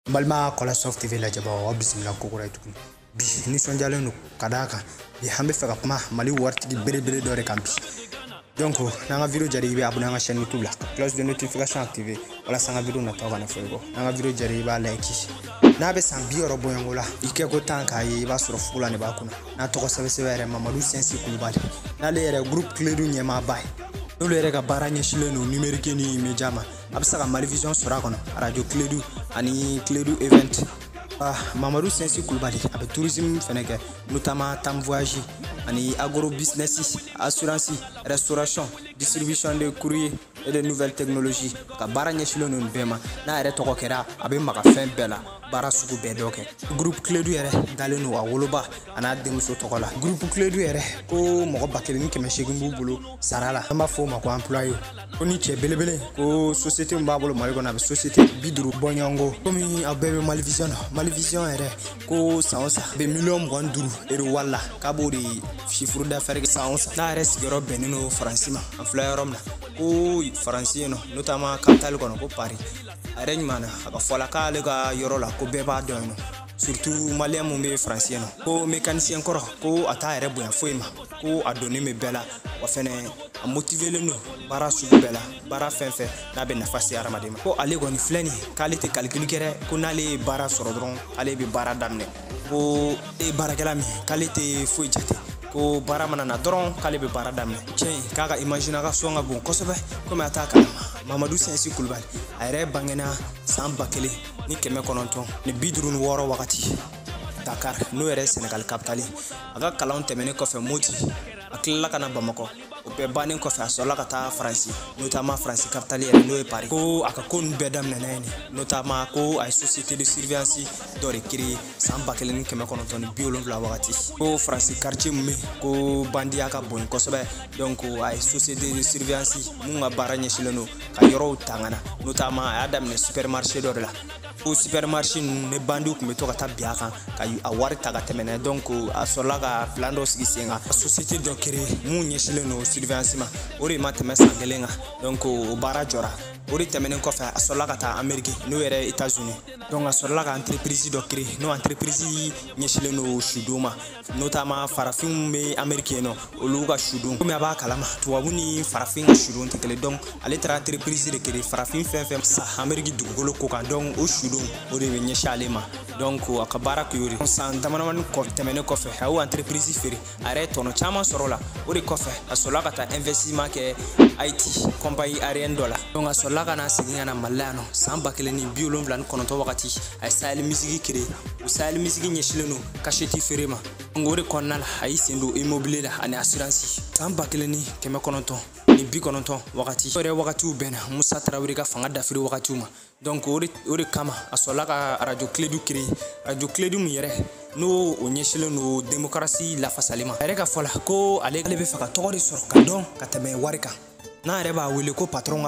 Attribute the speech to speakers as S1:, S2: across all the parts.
S1: balma kola soft tv la jaba wa bismillah ko ko raytu bi ni son jalenu kadaka bi hambe fa kuma mali warti bere dore kampi donc na nga video jari be abuna nga chaîne YouTube la cloche de notification activée wala sanga video na tawa na foigo na nga video jari ba like na be san bi robo yangola ike ko tanka yi ba soro fula ne ba kuna na to ko sebe sebe Mamadou Sensi Kulibali na le yere groupe Clédou nyema bay dole yere ka baranya shileno numérique ni médiama absaka Mali Vision sura kono radio Clédou ani Clédou event Mamadou Sensi Kulibali avec tourisme feneke notamment tam voyage ani agro business assurance restauration distribution de courrier et de nouvelles technologies ka baranya shileno bema na yere to ko kera abe maka fen bela bara sugu be doke groupe Clédou yere daleno wa woloba ana demuso tokola groupe Clédou yere ko mo bakeli ni keme shegin bulo sarala ma fo ma ko employé ko ni che belebele ko société mbabolo mali ko na be société biduru bonyongo komi abebe Mali Vision yere ko saosa be million ngonduru ero walla kabori chiffre d'affaires saosa na reste gero benino francima employé romna ko français no notamment capital kono ko Paris arègne mana aka fola ka le ga yoro la ko beba dono surtout malien mo be français no ko mécanicien koro ko ata ere boya foima ko adonné me bela wa fene a motiver le no bara su bela bara fenfe na be nafasi aramadema ko ale goni fleni qualité calcul kere ko nale bara sorodron ale be bara damne ko e bara kelami qualité foi jate ko bara manana doron kale be bara damne tiens kaga imagine ka songa bon kosobe comme ataka Mamadou Sensi Kulibali ayre bangena samba kele ni keme kononton ni bidrun woro wakati Dakar no ere Senegal capitale aga kalon temene ko fe moti akilla kana Bamako o be banen ko fe asola kata France notamment France capitale ere no e Paris ko aka kon bedam nenene notamment ko ay société de surveillance dore kiri samba kele ni keme kononton ni biolon la wakati ko France quartier me ko bandi aka bon ko sobe donc ay société de surveillance munga baranye shileno ka yoro tangana notamment adam ne supermarché dore la au supermarché ne bandu ko meto kata biaka kayu awari taga temene donc a solaga plando sigisenga société de kere munye shileno surveillance ma ori mateme sangelenga donc bara jora ori temene ko fa solaga ta Amérique no ere États-Unis donc a solaga entreprise do kere no entreprise nyeshileno shuduma notamment farafin me américain no oluga shudum ko me aba kalama to wabuni farafin shudum tekele donc ale tra entreprise de kere farafin fem sa Amérique dugolo ko kan donc o shudum ori be nyeshalema donc akabara ko yori san tamanaman ko temene ko fa hawo entreprise feri are tono chama sorola ori ko fa solaga ta investissement ke IT compagnie aérienne dollar donc solaga na sigina malano samba kele ni biolon blan kononto wakati ay sale musique kire o sale musique nyeshileno kasheti ferema ngore konnala ay sendo immobilier la ani assurance samba kele ni keme kononto ni bi kononto wakati ore wakati u bena Musa Traoré ka fanga dafiri wakati uma donc ore kama asolaga radio Clédou kire radio Clédou mi yere no onyeshileno démocratie la fasalima ereka fola ko ale be faka tori sor ka don ka teme warika na reba wele ko patron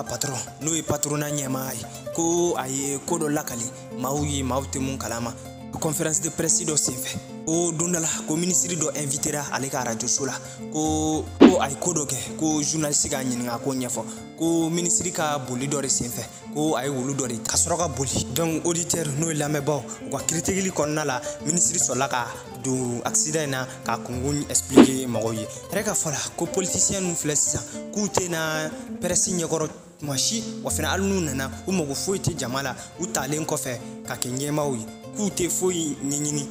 S1: no e patrona nyema ko aye ko do lakali mauyi maute mun kalama conférence de presse do sefe ko dondala ko ministre do invitera ale ka radio sola ko ay ko doge ko journaliste ga nyinga ko nyefo ko ministre ka boli do sefe ko ay wulu do ka soroka boli donc auditeur no lame baw ko critique ko nala ministre sola ka do accident na ka kungun expliquer magoyi reka fala ko politicien nu flessa ku tena presse nyegoro mashi wa fina alunu na umogo foiti jamala utalen ko fe ka kenyema wi ku te foi nyenyini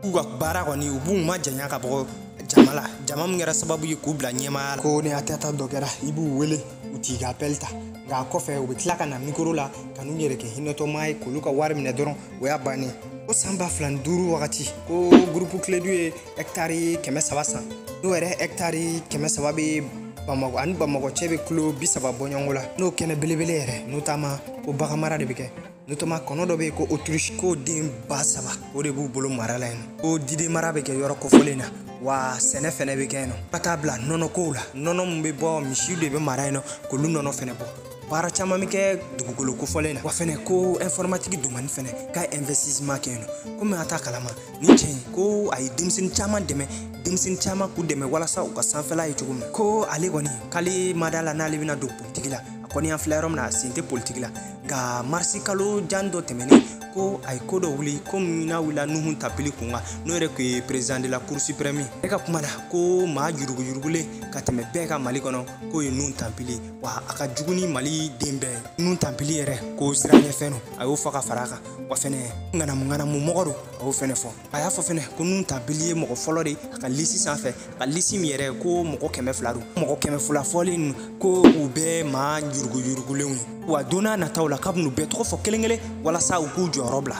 S1: ku bara ko ni ubu ma janya ka bo jamala jamam ngera sababu yi ku bla nyema ko ne atata dogera ibu wele uti ga pelta ga ko fe o bitlaka na mikro la kanu nyere ke hinoto mai ko luka warmi ne doron we abani ko samba flan duru wakati ko groupe Clédou e hectare keme sabasa no ere hectare keme sababe Bamako an Bamako chebe klo bisaba bonyongola no kene belebele ere notamment o bagamara de beke notamment kono do be ko Autriche ko dim basaba o de bu bolo marala en o dide marabe ke yoro ko folena wa sene fene be keno patabla nono kola nono mbe bo mishi de be marano ko lu nono fene bo bara chama mi ke dugugolo ko folena wa fene ko informatique do man fene ka investissement keno ko me ata kalama ni chen ko ay dimsin chama deme dimsin chama ku deme wala sa ko sanfela yitugum ko ale goni kali madala na lebina do politique la koni en flerom na sinte politique la ga marsi kalo jan dɔ tɛmɛnen ko ay ko dɔ wuli ko mina wila Nuhu Ntanpili kunga no yɛrɛ ko ye président de la Cour suprême e ka kuma la ko maa yuruguyurugule ka tɛmɛ bɛɛ ka Mali kɔnɔ ko ye Nuhu Ntanpili wa a ka jugu ni Mali den bɛɛ Nuhu Ntanpili yɛrɛ ko siraɲɛfɛn no a y'o fɔ ka fara a kan wa fɛnɛ ŋanamu mɔgɔ do a y'o fɛnɛ fɔ a y'a fɔ fɛnɛ ko Nuhu Ntanpili ye mɔgɔ fɔlɔ de a ka lisi sanfɛ a ka lisi min yɛrɛ ko mɔgɔ 200 do mɔgɔ 200 fɔlen ko u bɛɛ maa yuruguyurugulenw ye wa donna nataw la k'a bɛn'u bɛɛ tɔgɔ fɔ kelen kelen walasa u k'u jɔyɔrɔ bila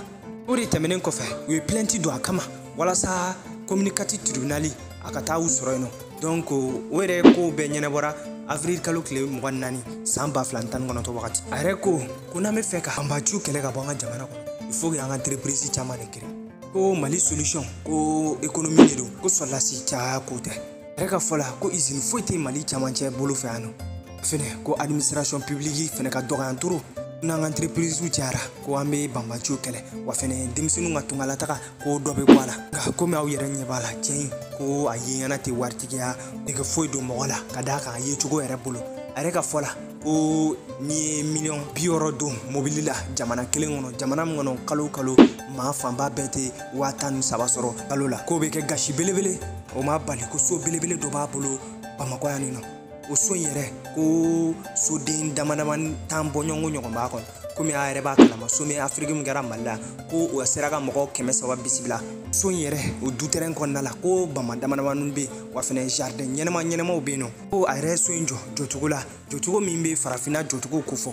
S1: o de tɛmɛnen kɔfɛ u ye plainte don a kama walasa communicatif tribunal a ka taa u sɔrɔ yen nɔ donc o yɛrɛ ko bɛɛ ɲɛnabɔra avril kalo tile 24 san 2019 wagati a yɛrɛ ko n'an bɛ fɛ ka banbaciw kɛlɛ ka bɔ an ka jamana kɔnɔ il faut que an ka entreprise caman de créer ko Mali solution ko économie de don ko sɔrɔdasi caya ko tɛ a yɛrɛ ka fɔ la ko usine foyi tɛ Mali camancɛ bolo fɛ yan nɔ fɛnɛ ko administration publique fɛnɛ ka dɔgɔyan toro n'an ka entreprise cayara ko an bɛ banbaciw kɛlɛ wa fɛnɛ denmisɛnninw ka tungalataga ko dɔ bɛ bɔ a la nka komi aw yɛrɛ ɲɛ b'a la cɛn ko a ye ɲɛna tɛ waritigiya nege foyi don mɔgɔ la ka d'a kan a ye cogo yɛrɛ bolo a yɛrɛ ka fɔ la ko ni ye miliyɔn 60 don mobili la jamana kelen kɔnɔ jamana min kɔnɔ kalo maa fanba bɛɛ tɛ 13 sɔrɔ kalo la k'o bɛ kɛ gasi belebele o ma bali ko so belebele dɔ b'a bolo Bamakɔ yan nɔ o so in yɛrɛ ko soden damadama tan bɔ ɲɔgɔn b'a kɔnɔ komi a yɛrɛ b'a kalama so min Afrique min kɛra Mali la ko o sera ka mɔgɔ 300 bisimila so in yɛrɛ o du terrain kɔnɔna la ko bama damadamanin bɛ wa fɛnɛ jardin ɲɛnamaw bɛ yen nɔ ko a yɛrɛ so in jɔcogo la jɔcogo min bɛ farafinna jɔcogo ko fɔ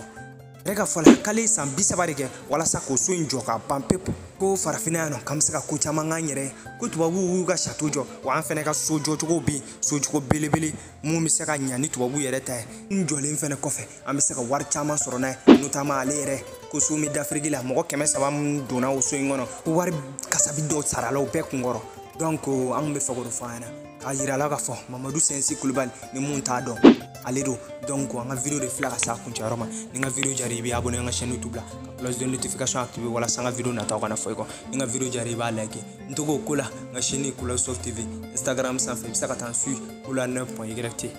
S1: yɛrɛ ka fɔ la k'ale san 30 de kɛ walasa k'o so in jɔ ka ban pepu ko farafinna yan nɔ k'an bɛ se ka ko caman k'an yɛrɛ ko tubabuw y'u ka chateau jɔ wa an fɛnɛ ka so jɔcogo bɛ yen socogo belebele mun bɛ se ka ɲa ni tubabuw yɛrɛ ta ye n jɔlen fɛnɛ kɔfɛ an bɛ se ka wari caman sɔrɔ n'a ye notamment ale yɛrɛ ko so min d'Afrique la mɔgɔ 300 min donna o so in kɔnɔ ko wari kasabi dɔw sarala o bɛɛ kunkɔrɔ donc an bɛ fɛ k'o de fɔ an ɲɛna k'a yira la k'a fɔ Mamadu Sɛnsi Kulibali ni mun t'a dɔn ale do donc an ka video de filɛ ka s'a kuncɛyɔrɔ ma ni n ka video diyara i bɛ abonné an ka chaîne YouTube la ka cloche de notification activer walasa an ka video nataw kana fɔ i kɔ ni n ka video diyara i b'a like n tɔgɔ ko la n ka chaîne Kula Soft TV Instagram sanfɛ i bɛ se ka taa n suivre Kula 9.YT